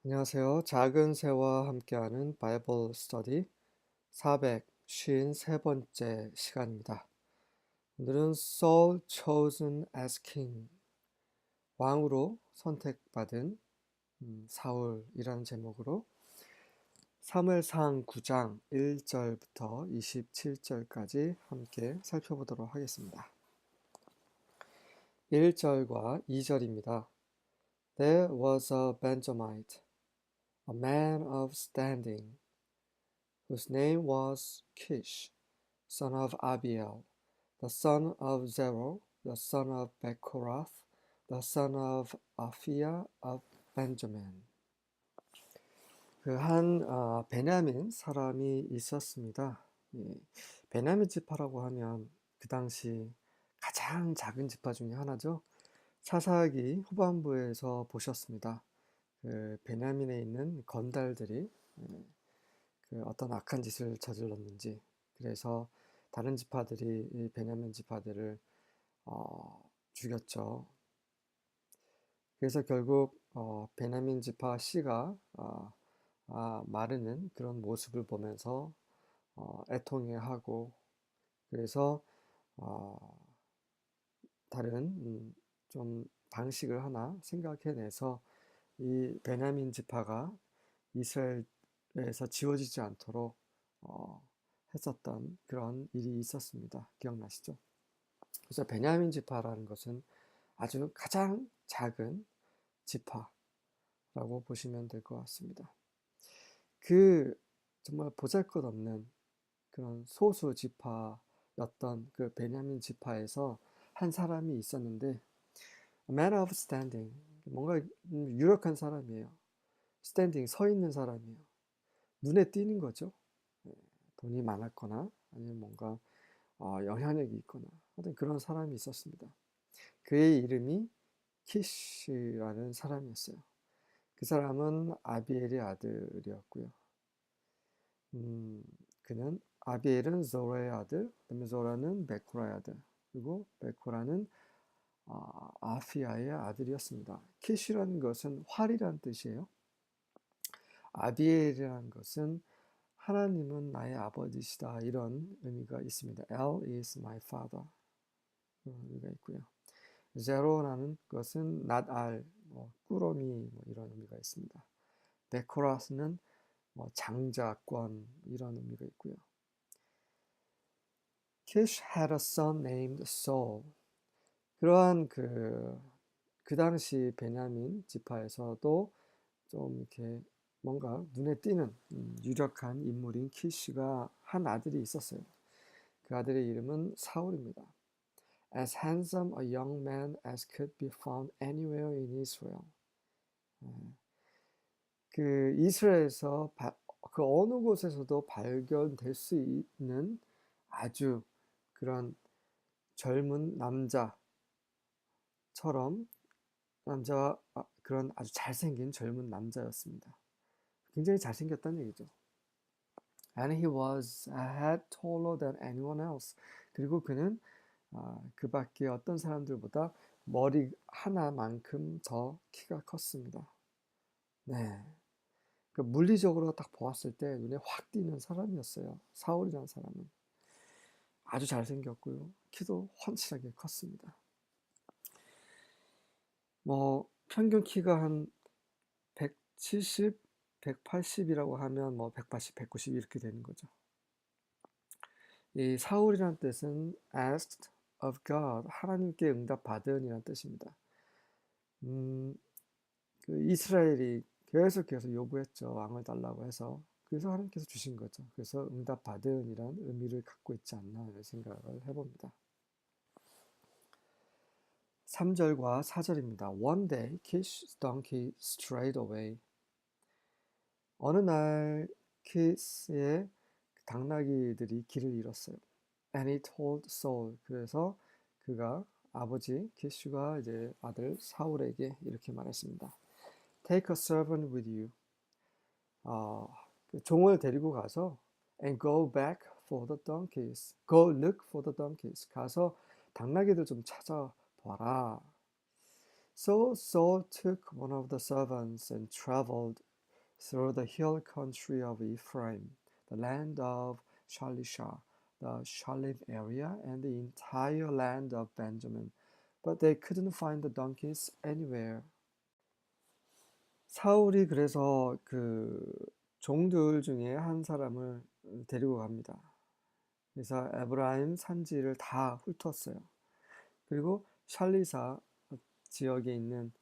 안녕하세요. 작은 새와 함께하는 바이블 스터디 453번째 시간입니다. 오늘은 Saul chosen as king, 왕으로 선택받은 사울이라는 제목으로 사무엘상 9장 1절부터 27절까지 함께 살펴보도록 하겠습니다. 1절과 2절입니다. There was a Benjamite, a man of standing, whose name was Kish, son of Abiel, the son of Zerah, the son of Bechorath, the son of Aphiah of Benjamin. 베냐민 사람이 있었습니다. 예, 베냐민 지파라고 하면 그 당시 가장 작은 지파 중에 하나죠. 사사기 후반부에서 보셨습니다. 그 베냐민에 있는 건달들이 그 어떤 악한 짓을 저질렀는지, 그래서 다른 지파들이 이 베냐민 지파들을 죽였죠. 그래서 결국 베냐민 지파 씨가 마르는 그런 모습을 보면서 애통해하고, 그래서 다른 좀 방식을 하나 생각해내서 이 베냐민 지파가 이스라엘에서 지워지지 않도록 했었던 그런 일이 있었습니다. 기억나시죠? 그래서 베냐민 지파라는 것은 아주 가장 작은 지파라고 보시면 될 것 같습니다. 그 정말 보잘것없는 그런 소수 지파였던 그 베냐민 지파에서 한 사람이 있었는데, a man of standing, 뭔가 유력한 사람이에요. standing, 서 있는 사람이에요. 눈에 띄는 거죠. 돈이 많았거나 아니면 뭔가 영향력이 있거나 하여튼 그런 사람이 있었습니다. 그의 이름이 키시라는 사람이었어요. 그 사람은 아비엘의 아들이었고요. 그는 아비엘은 zora의 아들, 그다음에 zora는 베코라의 아들, 그리고 베코라는 아피아의 아들이었습니다. 키시라는 것은 활이란 뜻이에요. 아비엘이라는 것은 하나님은 나의 아버지시다, 이런 의미가 있습니다. El is my father, 그런 의미가 있고요. 제로라는 것은 낫알, 꾸러미, 이런 의미가 있습니다. 베코라스는 장자권, 이런 의미가 있고요. Kish had a son named Saul. 그러한 그 당시 베냐민 지파에서도 좀 이렇게 뭔가 눈에 띄는 유력한 인물인 키시가 한 아들이 있었어요. 그 아들의 이름은 사울입니다. As handsome a young man as could be found anywhere in Israel. 그 이스라엘에서 그 어느 곳에서도 발견될 수 있는 아주 그런 젊은 그런 아주 잘생긴 젊은 남자였습니다. 굉장히 잘생겼다는 얘기죠. And he was a head taller than anyone else. 그리고 그는 그 밖에 어떤 사람들보다 머리 하나만큼 더 키가 컸습니다. 네. 그 물리적으로 딱 보았을 때 눈에 확 띄는 사람이었어요. 사울이라는 사람은. 아주 잘생겼고요. 키도 훤칠하게 컸습니다. 평균 키가 한 170, 180이라고 하면 180, 190 이렇게 되는 거죠. 이 사울이라는 뜻은 asked of God, 하나님께 응답받은 이라는 뜻입니다. 그 이스라엘이 계속해서 요구했죠. 왕을 달라고 해서. 그래서 하나님께서 주신 거죠. 그래서 응답받은 이란 의미를 갖고 있지 않나 이런 생각을 해봅니다. 3절과 4절입니다. One day, Kish's donkey strayed away. 어느 날 키스의 당나귀들이 길을 잃었어요. And he told Saul. 그래서 그가 아버지 키슈가 이제 아들 사울에게 이렇게 말했습니다. Take a servant with you. 그 종을 데리고 가서 and go back for the donkeys. Go look for the donkeys. 가서 당나귀들 좀 찾아봐라. So Saul took one of the servants and traveled through the hill country of Ephraim, the land of Shalisha, the Shalim area, and the entire land of Benjamin. But they couldn't find the donkeys anywhere. 사울이 그래서 그 종들 중에 한 사람을 데리고 갑니다. 그래서 에브라임 산지를 다 훑었어요. 그리고 샬리사 지역에 있는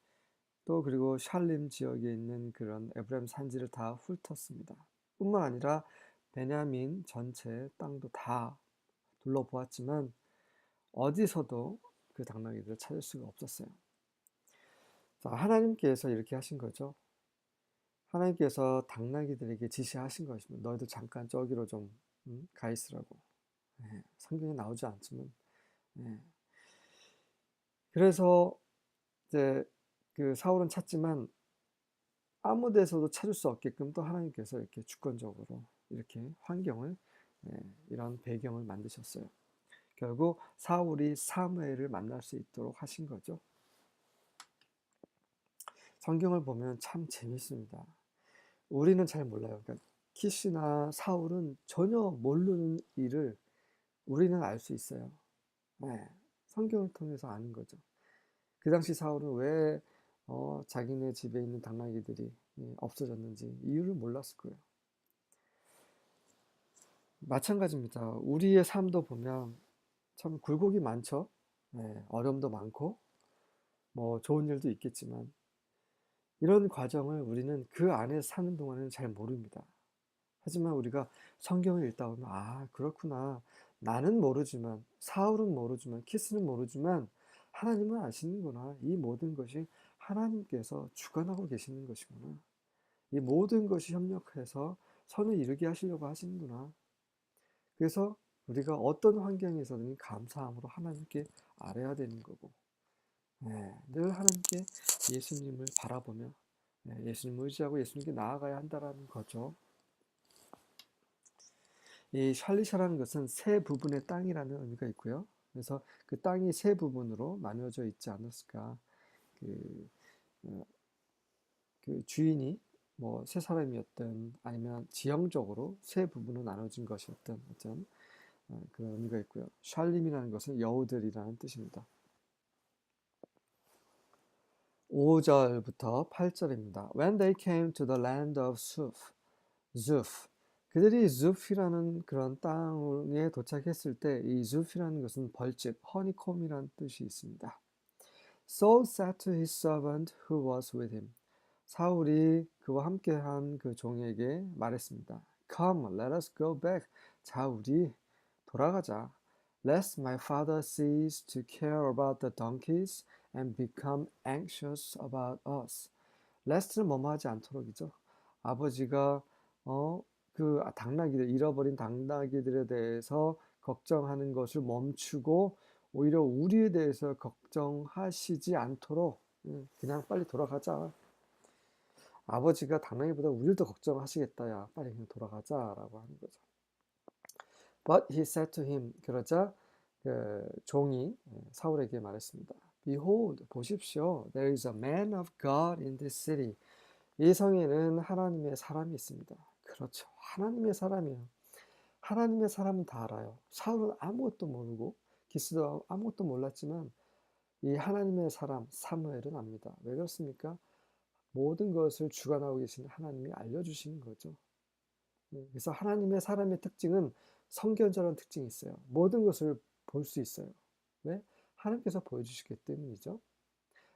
또 그리고 샬림 지역에 있는 그런 에브라임 산지를 다 훑었습니다. 뿐만 아니라 베냐민 전체 땅도 다 둘러보았지만 어디서도 그 당나귀들을 찾을 수가 없었어요. 자, 하나님께서 이렇게 하신 거죠. 하나님께서 당나귀들에게 지시하신 것입니다. 너희들 잠깐 저기로 좀 가 있으라고. 성경에 나오지 않지만 그래서 이제 그 사울은 찾지만 아무 데서도 찾을 수 없게끔 또 하나님께서 이렇게 주권적으로 이렇게 환경을 이런 배경을 만드셨어요. 결국 사울이 사무엘을 만날 수 있도록 하신 거죠. 성경을 보면 참 재밌습니다. 우리는 잘 몰라요. 그러니까 키시나 사울은 전혀 모르는 일을 우리는 알 수 있어요. 성경을 통해서 아는 거죠. 그 당시 사울은 왜 자기네 집에 있는 당나귀들이 없어졌는지 이유를 몰랐을 거예요. 마찬가지입니다. 우리의 삶도 보면 참 굴곡이 많죠. 어려움도 많고 뭐 좋은 일도 있겠지만 이런 과정을 우리는 그 안에 사는 동안에는 잘 모릅니다. 하지만 우리가 성경을 읽다 보면 아 그렇구나. 나는 모르지만 사울은 모르지만 키스는 모르지만 하나님은 아시는구나. 이 모든 것이 하나님께서 주관하고 계시는 것이구나. 이 모든 것이 협력해서 선을 이루게 하시려고 하시는구나. 그래서 우리가 어떤 환경에서든 감사함으로 하나님께 아뢰야 되는 거고 늘 하나님께 예수님을 바라보며 예수님을 의지하고 예수님께 나아가야 한다는 거죠. 이 샬리샤라는 것은 세 부분의 땅이라는 의미가 있고요. 그래서 그 땅이 세 부분으로 나뉘어져 있지 않았을까. 그, 어, 그 주인이 뭐 세 사람이었든 아니면 지형적으로 세 부분으로 나눠진 것이었든 어떤 그런 의미가 있고요. 샬림이라는 것은 여우들이라는 뜻입니다. 5절부터 8절입니다. When they came to the land of Zuph, 그들이 줍이라는 그런 땅에 도착했을 때 이 줍이라는 것은 벌집, 허니콤이라는 뜻이 있습니다. Saul said to his servant who was with him. 사울이 그와 함께한 그 종에게 말했습니다. Come, let us go back. 자, 우리 돌아가자. Lest my father cease to care about the donkeys and become anxious about us. lest는 뭐뭐하지 않도록이죠. 아버지가 그 당나귀들 잃어버린 당나귀들에 대해서 걱정하는 것을 멈추고 오히려 우리에 대해서 걱정하시지 않도록 그냥 빨리 돌아가자. 아버지가 당나귀보다 우리를 더 걱정하시겠다. 야, 빨리 그냥 돌아가자라고 하는 거죠. But he said to him, 그러자 그 종이 사울에게 말했습니다. Behold, 보십시오. There is a man of God in this city. 이 성에는 하나님의 사람이 있습니다. 그렇죠. 하나님의 사람이에요. 하나님의 사람은 다 알아요. 사울은 아무것도 모르고 기스도 아무것도 몰랐지만 이 하나님의 사람 사무엘은 압니다. 왜 그렇습니까? 모든 것을 주관하고 계신 하나님이 알려주시는 거죠. 그래서 하나님의 사람의 특징은 성견자라는 특징이 있어요. 모든 것을 볼 수 있어요. 왜? 하나님께서 보여주시기 때문이죠.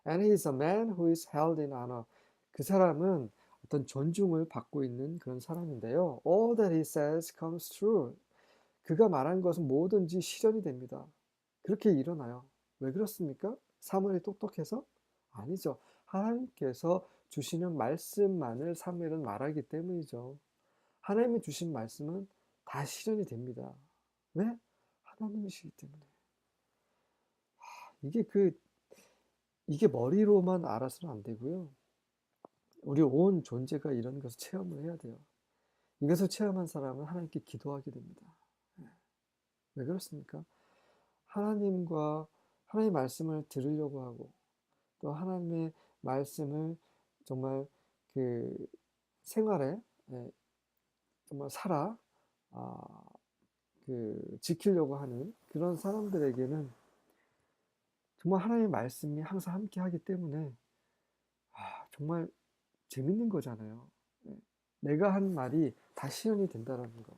And he is a man who is held in honor. 그 사람은 어떤 존중을 받고 있는 그런 사람인데요. All that he says comes true. 그가 말한 것은 뭐든지 실현이 됩니다. 그렇게 일어나요. 왜 그렇습니까? 사무엘이 똑똑해서? 아니죠. 하나님께서 주시는 말씀만을 사무엘은 말하기 때문이죠. 하나님이 주신 말씀은 다 실현이 됩니다. 왜? 하나님이시기 때문에. 이게 머리로만 알아서는 안 되고요. 우리 온 존재가 이런 것을 체험을 해야 돼요. 이것을 체험한 사람은 하나님께 기도하게 됩니다. 왜 그렇습니까? 하나님의 말씀을 들으려고 하고 또 하나님의 말씀을 정말 생활에 정말 지키려고 하는 그런 사람들에게는 정말 하나님의 말씀이 항상 함께 하기 때문에 정말 재밌는 거잖아요. 내가 한 말이 다 실현이 된다라는 거.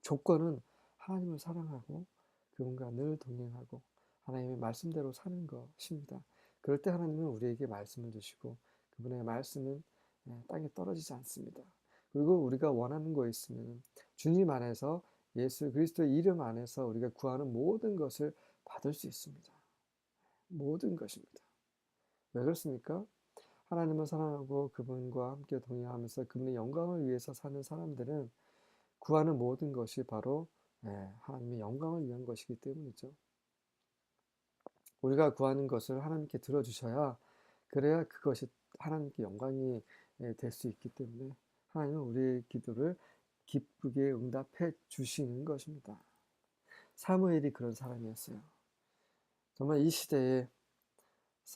조건은 하나님을 사랑하고 그분과 늘 동행하고 하나님의 말씀대로 사는 것입니다. 그럴 때 하나님은 우리에게 말씀을 주시고 그분의 말씀은 땅에 떨어지지 않습니다. 그리고 우리가 원하는 거 있으면 주님 안에서 예수 그리스도의 이름 안에서 우리가 구하는 모든 것을 받을 수 있습니다. 모든 것입니다. 왜 그렇습니까? 하나님을 사랑하고 그분과 함께 동행하면서 그분의 영광을 위해서 사는 사람들은 구하는 모든 것이 바로 하나님의 영광을 위한 것이기 때문이죠. 우리가 구하는 것을 하나님께 들어주셔야 그래야 그것이 하나님께 영광이 될 수 있기 때문에 하나님은 우리의 기도를 기쁘게 응답해 주시는 것입니다. 사무엘이 그런 사람이었어요. 정말 이 시대에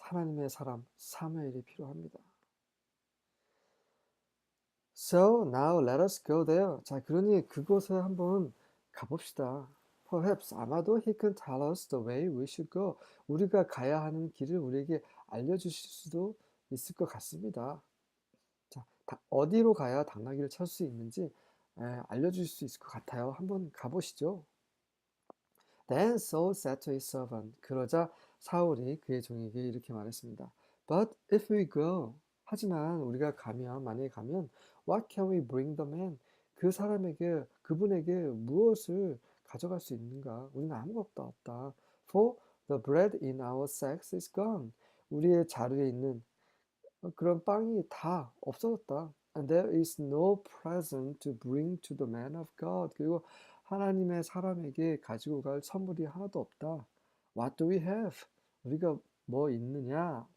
하나님의 사람 사무엘이 필요합니다. So now let us go there. 자, 그러니 그곳에 한번 가봅시다. Perhaps 아마도 he can tell us the way we should go. 우리가 가야 하는 길을 우리에게 알려주실 수도 있을 것 같습니다. 자, 어디로 가야 당나귀를 찰 수 있는지 알려주실 수 있을 것 같아요. 한번 가보시죠. Then Saul said to his servant. 그러자 사울이 그의 종에게 이렇게 말했습니다. But if we go, 하지만 우리가 만약에 가면, what can we bring the man? 그분에게 무엇을 가져갈 수 있는가? 우리는 아무것도 없다. For the bread in our sacks is gone. 우리의 자루에 있는 그런 빵이 다 없어졌다. And there is no present to bring to the man of God. 그리고 하나님의 사람에게 가지고 갈 선물이 하나도 없다. What do we have? 우리가 뭐 있느냐?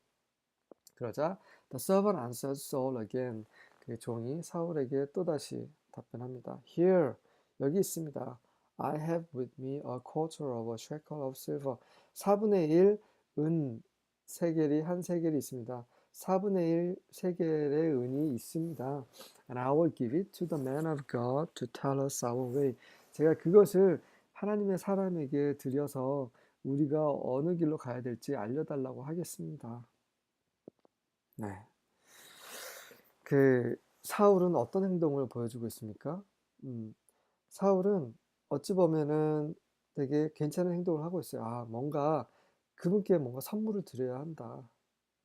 그러자 the servant answered Saul again. 그 종이 사울에게 또다시 답변합니다. Here, 여기 있습니다. I have with me a quarter of a shekel of silver. 4분의 1 은 세겔이 한 세겔이 있습니다. 4분의 1 세겔의 은이 있습니다. And I will give it to the man of God to tell us our way. 제가 그것을 하나님의 사람에게 드려서 우리가 어느 길로 가야 될지 알려달라고 하겠습니다. 네. 사울은 어떤 행동을 보여주고 있습니까? 사울은 어찌 보면은 되게 괜찮은 행동을 하고 있어요. 그분께 뭔가 선물을 드려야 한다.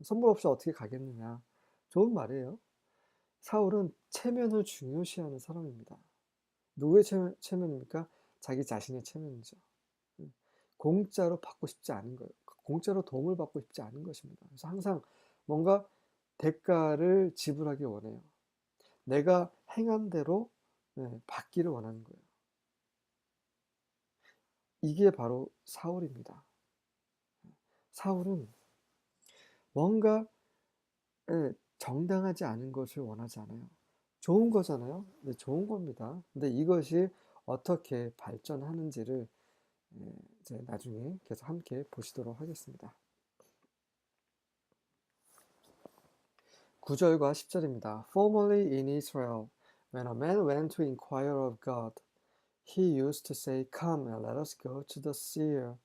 선물 없이 어떻게 가겠느냐. 좋은 말이에요. 사울은 체면을 중요시하는 사람입니다. 누구의 체면입니까? 자기 자신의 체면이죠. 공짜로 받고 싶지 않은 거예요. 공짜로 도움을 받고 싶지 않은 것입니다. 그래서 항상 뭔가 대가를 지불하기 원해요. 내가 행한 대로 받기를 원하는 거예요. 이게 바로 사울입니다. 사울은 뭔가 정당하지 않은 것을 원하지 않아요. 좋은 거잖아요. 네, 좋은 겁니다. 근데 이것이 어떻게 발전하는지를 이제 나중에 계속 함께 보시도록 하겠습니다. 9절과 10절입니다. Formerly in Israel, when a man went to inquire of God, he used to say, Come and let us go to the seer.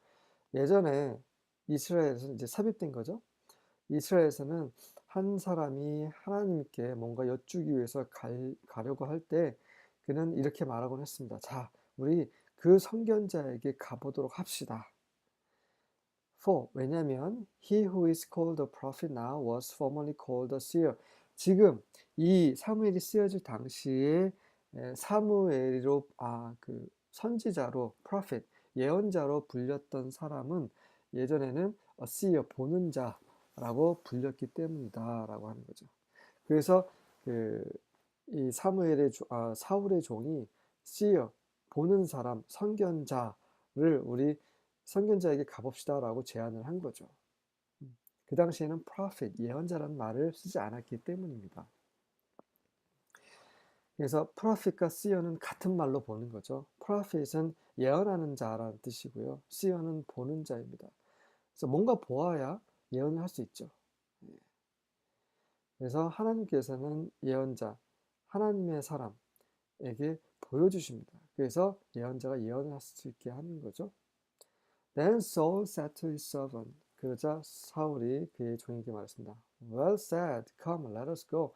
예전에 이스라엘에서 이제 삽입된 거죠. 이스라엘에서는 한 사람이 하나님께 뭔가 여쭈기 위해서 가려고 할 때 그는 이렇게 말하곤 했습니다. 자, 우리 그 선견자에게 가보도록 합시다. 왜냐하면 he who is called a prophet now was formerly called a seer. 지금 이 사무엘이 쓰여질 당시에 사무엘로 그 선지자로 prophet 예언자로 불렸던 사람은 예전에는 a seer 보는 자라고 불렸기 때문이다라고 하는 거죠. 그래서 이 사울의 종이 seer 보는 사람 선견자를 우리 선견자에게 가봅시다라고 제안을 한 거죠. 그 당시에는 prophet, 예언자라는 말을 쓰지 않았기 때문입니다. 그래서 prophet과 seer는 같은 말로 보는 거죠. prophet은 예언하는 자라는 뜻이고요. seer는 보는 자입니다. 그래서 뭔가 보아야 예언을 할 수 있죠. 그래서 하나님께서는 예언자, 하나님의 사람에게 보여주십니다. 그래서 예언자가 예언을 할 수 있게 하는 거죠. Then Saul said to his servant. 그러자 사울이 그의 종에게 말했습니다. Well said. Come, let us go.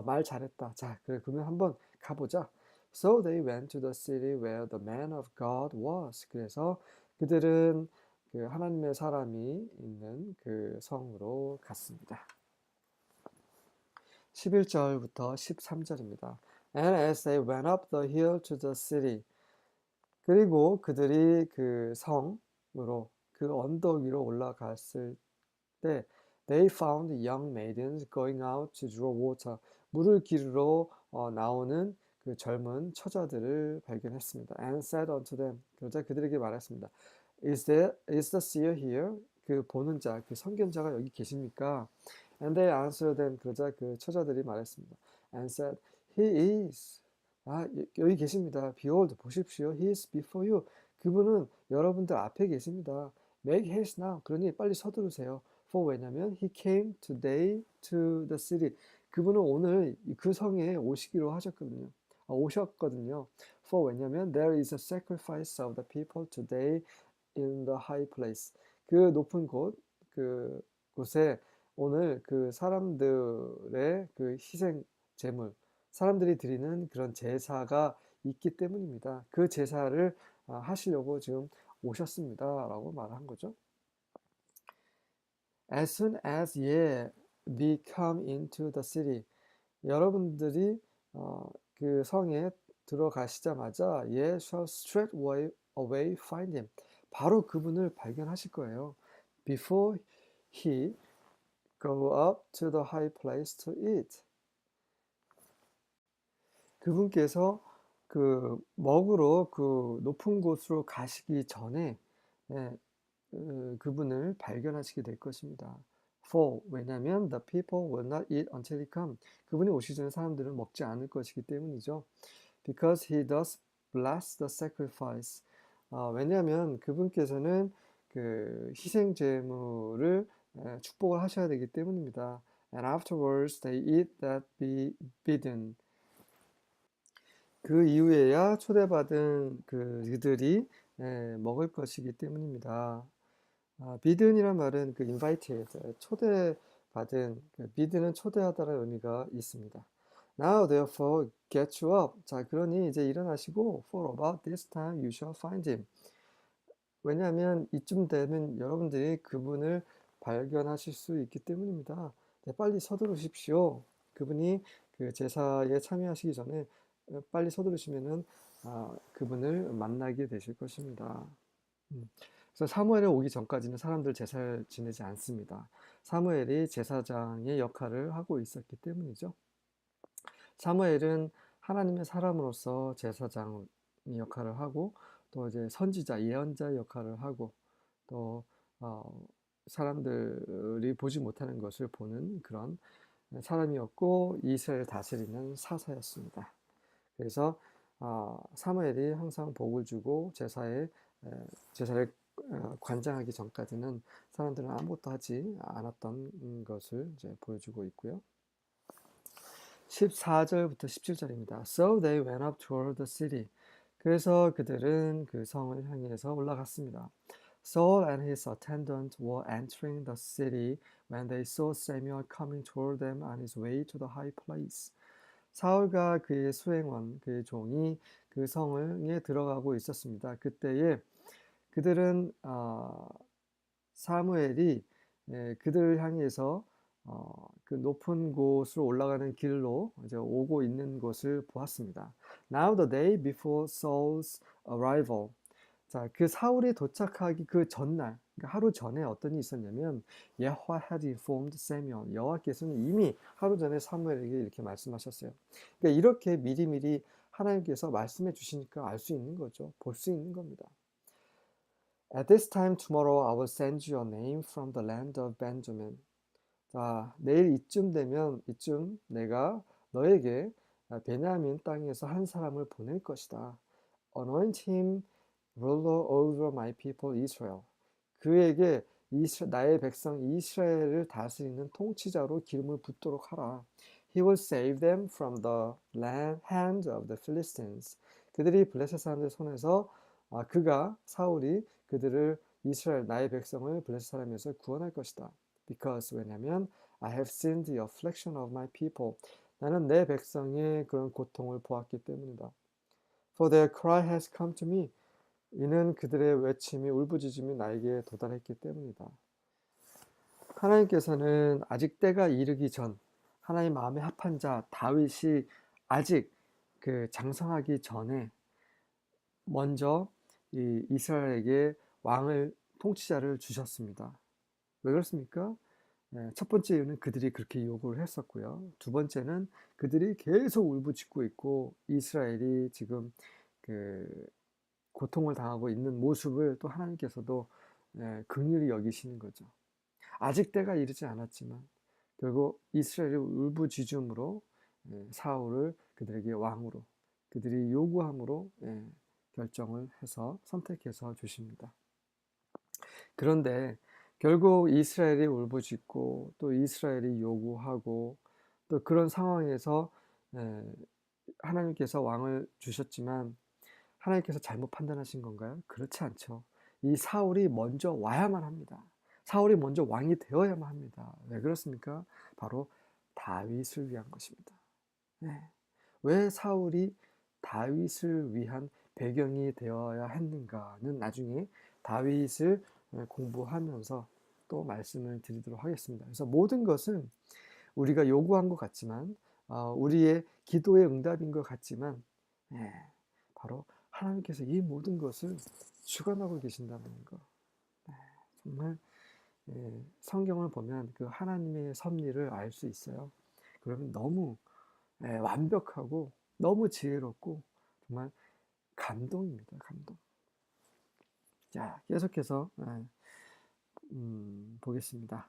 말 잘했다. 자, 그래, 그러면 한번 가보자. So they went to the city where the man of God was. 그래서 그들은 그 하나님의 사람이 있는 그 성으로 갔습니다. 11절부터 13절입니다. And as they went up the hill to the city. 그리고 그들이 그 성으로 그 언덕 위로 올라갔을 때 they found young maidens going out to draw water. 물을 기르러 나오는 그 젊은 처자들을 발견했습니다. And said unto them. 그러자 그들에게 말했습니다. Is the seer here? 그 보는 자, 그 선견자가 여기 계십니까? And they answered them. 그러자 그 처자들이 말했습니다. And said, He is. 여기 계십니다. Behold, 보십시오. He is before you. 그분은 여러분들 앞에 계십니다. Make haste now. 그러니 빨리 서두르세요. For 왜냐면 he came today to the city. 그분은 오늘 그 성에 오시기로 오셨거든요. For 왜냐면 there is a sacrifice of the people today in the high place. 그 높은 곳에 오늘 그 사람들의 그 희생 제물, 사람들이 드리는 그런 제사가 있기 때문입니다. 그 제사를 하시려고 지금 오셨습니다라고 말한 거죠. As soon as ye be come into the city, 여러분들이 그 성에 들어가시자마자 ye shall straightway find him. 바로 그분을 발견하실 거예요. Before he go up to the high place to eat. 그분께서 그 먹으러 그 높은 곳으로 가시기 전에 그분을 발견하시게 될 것입니다. For 왜냐하면 the people will not eat until he come. 그분이 오시기 전에 사람들은 먹지 않을 것이기 때문이죠. Because he does bless the sacrifice. 왜냐하면 그분께서는 그 희생 제물을 축복을 하셔야 되기 때문입니다. And afterwards they eat that be bidden. 그 이후에야 초대받은 그들이 먹을 것이기 때문입니다. bidden이란 말은 그 invited, 초대받은, bid는 초대하다라는 의미가 있습니다. Now therefore get you up. 자, 그러니 이제 일어나시고 for about this time you shall find him. 왜냐하면 이쯤 되면 여러분들이 그분을 발견하실 수 있기 때문입니다. 네, 빨리 서두르십시오. 그분이 그 제사에 참여하시기 전에 빨리 서두르시면은 그분을 만나게 되실 것입니다. 그래서 사무엘이 오기 전까지는 사람들 제사를 지내지 않습니다. 사무엘이 제사장의 역할을 하고 있었기 때문이죠. 사무엘은 하나님의 사람으로서 제사장 역할을 하고 또 이제 선지자, 예언자 역할을 하고 또 사람들이 보지 못하는 것을 보는 그런 사람이었고 이스라엘을 다스리는 사사였습니다. 그래서 사무엘이 항상 복을 주고 제사를 관장하기 전까지는 사람들은 아무것도 하지 않았던 것을 이제 보여주고 있고요. 14절부터 17절입니다. So they went up toward the city. 그래서 그들은 그 성을 향해서 올라갔습니다. Saul and his attendant were entering the city when they saw Samuel coming toward them on his way to the high place. 사울과 그의 수행원, 그의 종이 그 성에 들어가고 있었습니다. 그때에 그들은 사무엘이 그들을 향해서 그 높은 곳으로 올라가는 길로 이제 오고 있는 것을 보았습니다. Now the day before Saul's arrival. 자, 그 사울이 도착하기 그 전날, 그러니까 하루 전에 어떤 일이 있었냐면 여호와 had informed Samuel. 여호와께서는 이미 하루 전에 사무엘에게 이렇게 말씀하셨어요. 그러니까 이렇게 미리미리 하나님께서 말씀해 주시니까 알 수 있는 거죠. 볼 수 있는 겁니다. At this time tomorrow I will send you a name from the land of Benjamin. 자, 내일 이쯤 되면 내가 너에게 베냐민 땅에서 한 사람을 보낼 것이다. Anoint him ruler over my people Israel. 그에게 나의 백성 이스라엘을 다스리는 통치자로 기름을 붓도록 하라. He will save them from the hand of the Philistines. 그들이 블레셋 사람들 손에서 그가 사울이 그들을 이스라엘 나의 백성을 블레셋 사람에서 구원할 것이다. Because 왜냐하면 I have seen the affliction of my people. 나는 내 백성의 그런 고통을 보았기 때문이다. For their cry has come to me. 이는 그들의 외침이 울부짖음이 나에게 도달했기 때문이다. 하나님께서는 아직 때가 이르기 전 하나님 마음에 합한 자 다윗이 아직 그 장성하기 전에 먼저 이 이스라엘에게 왕을 통치자를 주셨습니다. 왜 그렇습니까? 첫 번째 이유는 그들이 그렇게 요구를 했었고요. 두 번째는 그들이 계속 울부짖고 있고 이스라엘이 지금 그 고통을 당하고 있는 모습을 또 하나님께서도 긍휼히 여기시는 거죠. 아직 때가 이르지 않았지만 결국 이스라엘의 울부짖음으로 사울을 그들에게 왕으로 그들이 요구함으로 결정을 해서 선택해서 주십니다. 그런데 결국 이스라엘이 울부짖고 또 이스라엘이 요구하고 또 그런 상황에서 하나님께서 왕을 주셨지만 하나님께서 잘못 판단하신 건가요? 그렇지 않죠. 이 사울이 먼저 와야만 합니다. 사울이 먼저 왕이 되어야만 합니다. 왜 그렇습니까? 바로 다윗을 위한 것입니다. 네. 왜 사울이 다윗을 위한 배경이 되어야 했는가는 나중에 다윗을 공부하면서 또 말씀을 드리도록 하겠습니다. 그래서 모든 것은 우리가 요구한 것 같지만 우리의 기도의 응답인 것 같지만 바로 하나님께서 이 모든 것을 주관하고 계신다는 것. 정말 성경을 보면 그 하나님의 섭리를 알 수 있어요. 그러면 너무 완벽하고 너무 지혜롭고 정말 감동입니다. 감동. 자, 계속해서 보겠습니다.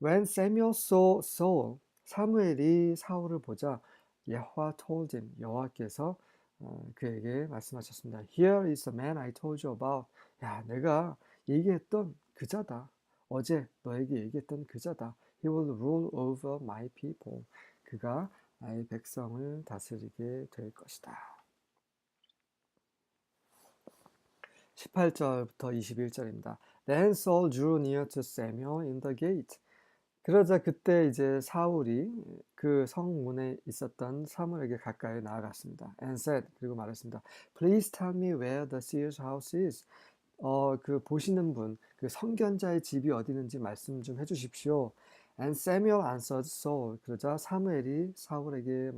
When Samuel saw Saul, 사무엘이 사울을 보자 여호와 told him, 여호와께서 그에게 말씀하셨습니다. Here is the man I told you about. 야, 내가 얘기했던 그자다. 어제 너에게 얘기했던 그자다. He will rule over my people. 그가 나의 백성을 다스리게 될 것이다. 18절부터 21절입니다. Then Saul drew near to Samuel in the gate. 그러자 그때 이제 사울이 그 성문에 있었던 사무엘에게 가까이 나아갔습니다. And said, 그리고 말했습니다. Please tell me where the seer's house is. 그 보시는 분, 그 선견자의 집이 어디 있는지 말씀 좀 해주십시오. And Samuel answered Saul. 그러자 사무엘이 사울에게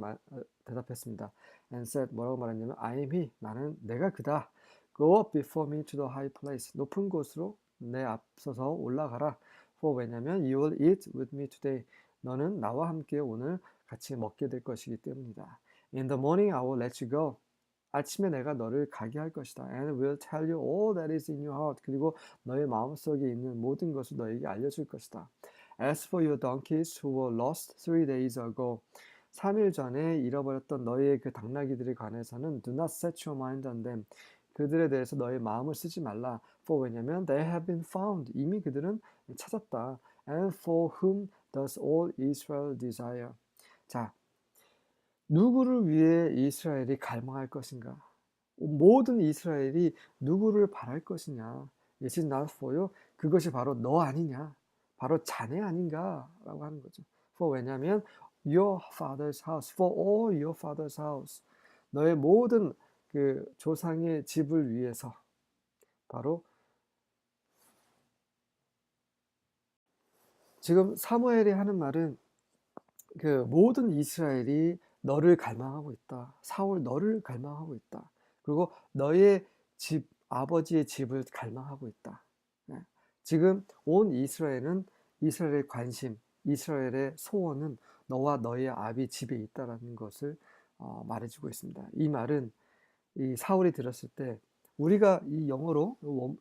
대답했습니다. And said, 뭐라고 말했냐면 I am he. 나는 내가 그다. Go up before me to the high place. 높은 곳으로 내 앞서서 올라가라. For 왜냐면 you will eat with me today. 너는 나와 함께 오늘 같이 먹게 될 것이기 때문이다. In the morning I will let you go. 아침에 내가 너를 가게 할 것이다. And will tell you all that is in your heart. 그리고 너의 마음속에 있는 모든 것을 너에게 알려줄 것이다. As for your donkeys who were lost 3 days ago. 3일 전에 잃어버렸던 너의 그 당나귀들에 관해서는 do not set your mind on them. 그들에 대해서 너의 마음을 쓰지 말라. For 왜냐면 they have been found. 이미 그들은 찾았다. And for whom does all Israel desire. 자, 누구를 위해 이스라엘이 갈망할 것인가? 모든 이스라엘이 누구를 바랄 것이냐? It is not for you. 그것이 바로 너 아니냐? 바로 자네 아닌가? 라고 하는 거죠. For 왜냐면 your father's house. For all your father's house. 너의 모든 그 조상의 집을 위해서 바로 지금 사무엘이 하는 말은 그 모든 이스라엘이 너를 갈망하고 있다. 사울 너를 갈망하고 있다. 그리고 너의 집, 아버지의 집을 갈망하고 있다. 지금 온 이스라엘은 이스라엘의 관심, 이스라엘의 소원은 너와 너의 아비 집에 있다라는 것을 말해주고 있습니다. 이 말은 이 사울이 들었을 때 우리가 이 영어로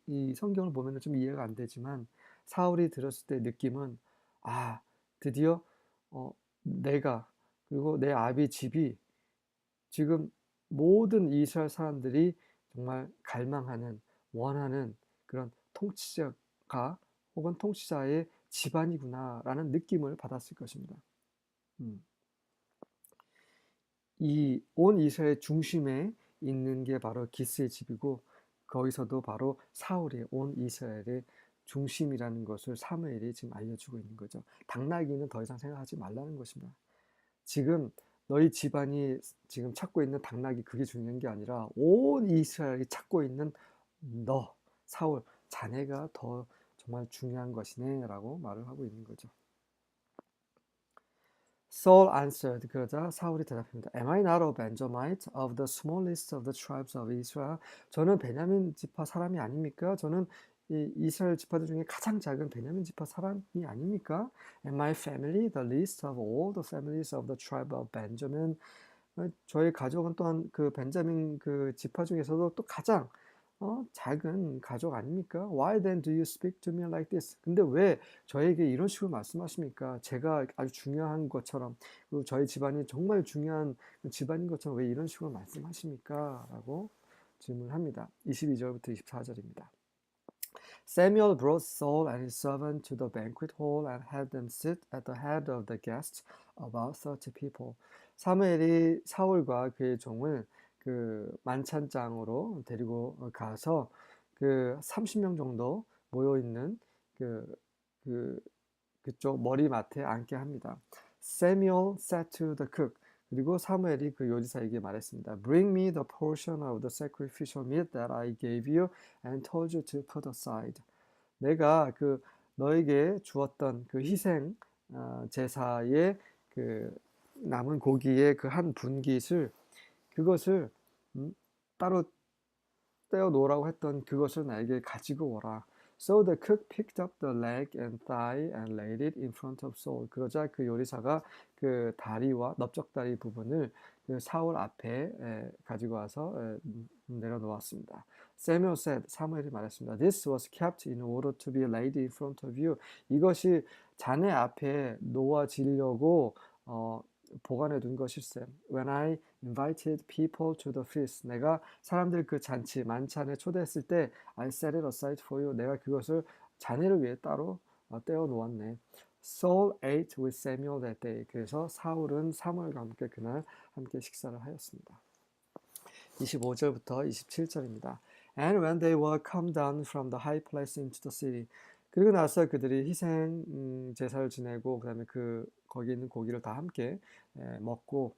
이 성경을 보면 좀 이해가 안 되지만 사울이 들었을 때 느낌은 드디어 내가 그리고 내 아비 집이 지금 모든 이스라엘 사람들이 정말 갈망하는 원하는 그런 통치자가 혹은 통치자의 집안이구나라는 느낌을 받았을 것입니다. 이 온 이스라엘 중심에 있는 게 바로 기스의 집이고 거기서도 바로 사울이 온 이스라엘의 중심이라는 것을 사무엘이 지금 알려주고 있는 거죠. 당나귀는 더 이상 생각하지 말라는 것입니다. 지금 너희 집안이 지금 찾고 있는 당나귀 그게 중요한 게 아니라 온 이스라엘이 찾고 있는 너 사울 자네가 더 정말 중요한 것이네 라고 말을 하고 있는 거죠. Saul answered. 그러자 사울이 대답합니다. Am I not a Benjamite of the smallest of the tribes of Israel? 저는 베냐민 지파 사람이 아닙니까? 저는 이 이스라엘 지파들 중에 가장 작은 베냐민 지파 사람이 아닙니까? And my family the least of all the families of the tribe of Benjamin. 저희 가족은 또한 그 벤자민 그 지파 중에서도 또 가장 작은 가족 아닙니까? Why then do you speak to me like this? 근데 왜 저에게 이런 식으로 말씀하십니까? 제가 아주 중요한 것처럼, 그리고 저희 집안이 정말 중요한 집안인 것처럼 왜 이런 식으로 말씀하십니까? 라고 질문합니다. 22절부터 24절입니다. Samuel brought Saul and his servant to the banquet hall and had them sit at the head of the guests, about 30 people. 사무엘이 사울과 그의 종을 그 만찬장으로 데리고 가서 그 30명 정도 모여 있는 그, 그 그쪽 머리맡에 앉게 합니다. Samuel said to the cook. 그리고 사무엘이 그 요리사에게 말했습니다. Bring me the portion of the sacrificial meat that I gave you and told you to put aside. 내가 그 너에게 주었던 그 희생 제사의 그 남은 고기의 그 한 분깃을 그것을 따로 떼어 놓으라고 했던 그것을 나에게 가지고 오라. So the cook picked up the leg and thigh and laid it in front of Saul. 그러자 그 요리사가 그 다리와 넓적다리 부분을 그 사울 앞에 가지고 와서 내려놓았습니다. Samuel said, 사무엘이 말했습니다. This was kept in order to be laid in front of you. 이것이 자네 앞에 놓아지려고 보관해 둔 것일세. When I invited people to the feast. 내가 사람들 그 잔치 만찬에 초대했을 때 I set it aside for you. 내가 그것을 자네를 위해 따로 떼어 놓았네. Saul ate with Samuel that day. 그래서 사울은 사무엘과 함께 그날 함께 식사를 하였습니다. 25절부터 27절입니다. And when they were come down from the high place into the city. 그리고 나서 그들이 희생 제사를 지내고 그다음에 그 거기 있는 고기를 다 함께 먹고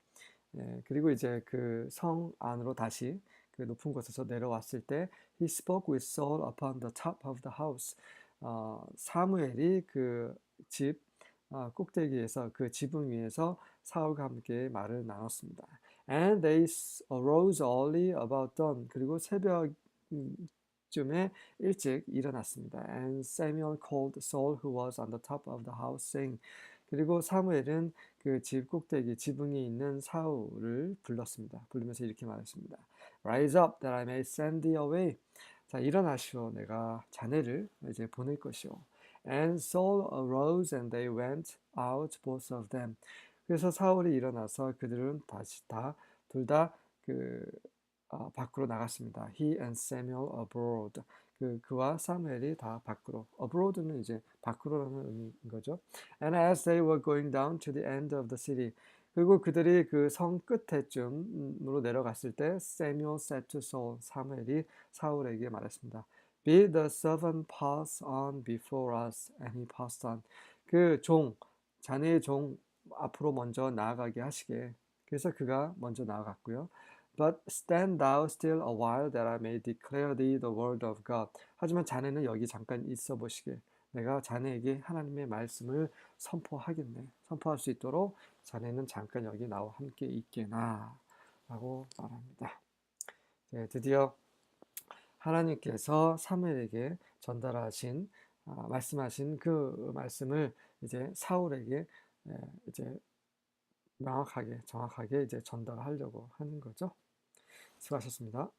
그리고 이제 그 성 안으로 다시 그 높은 곳에서 내려왔을 때 He spoke with Saul upon the top of the house. 사무엘이 그 집 꼭대기에서 그 지붕 위에서 사울과 함께 말을 나눴습니다. And they arose early about dawn. 그리고 새벽쯤에 일찍 일어났습니다. And Samuel called Saul who was on the top of the house saying. 그리고 사무엘은 그 집 꼭대기 지붕이 있는 사울을 불렀습니다. 부르면서 이렇게 말했습니다. Rise up that I may send thee away. 자, 일어나시오. 내가 자네를 이제 보낼 것이오. And Saul arose and they went out both of them. 그래서 사울이 일어나서 그들은 다시 둘 다 그 밖으로 나갔습니다. He and Samuel abroad. 그와 사무엘이 다 밖으로. abroad는 이제 밖으로라는 의미인 거죠. And as they were going down to the end of the city. 그리고 그들이 그 성 끝에쯤으로 내려갔을 때 Samuel said to Saul. 사무엘이 사울에게 말했습니다. Bid the servant pass on before us. And he passed on. 그 자네의 종 앞으로 먼저 나아가게 하시게. 그래서 그가 먼저 나아갔고요. But stand thou still a while that I may declare thee the word of God. 하지만 자네는 여기 잠깐 있어 보시게. 내가 자네에게 하나님의 말씀을 선포하겠네. 선포할 수 있도록 자네는 잠깐 여기 나와 함께 있게나. 라고 말합니다. 드디어 하나님께서 사무엘에게 전달하신 말씀하신 그 말씀을 이제 사울에게 이제 명확하게 정확하게 이제 전달하려고 하는 거죠. 수고하셨습니다.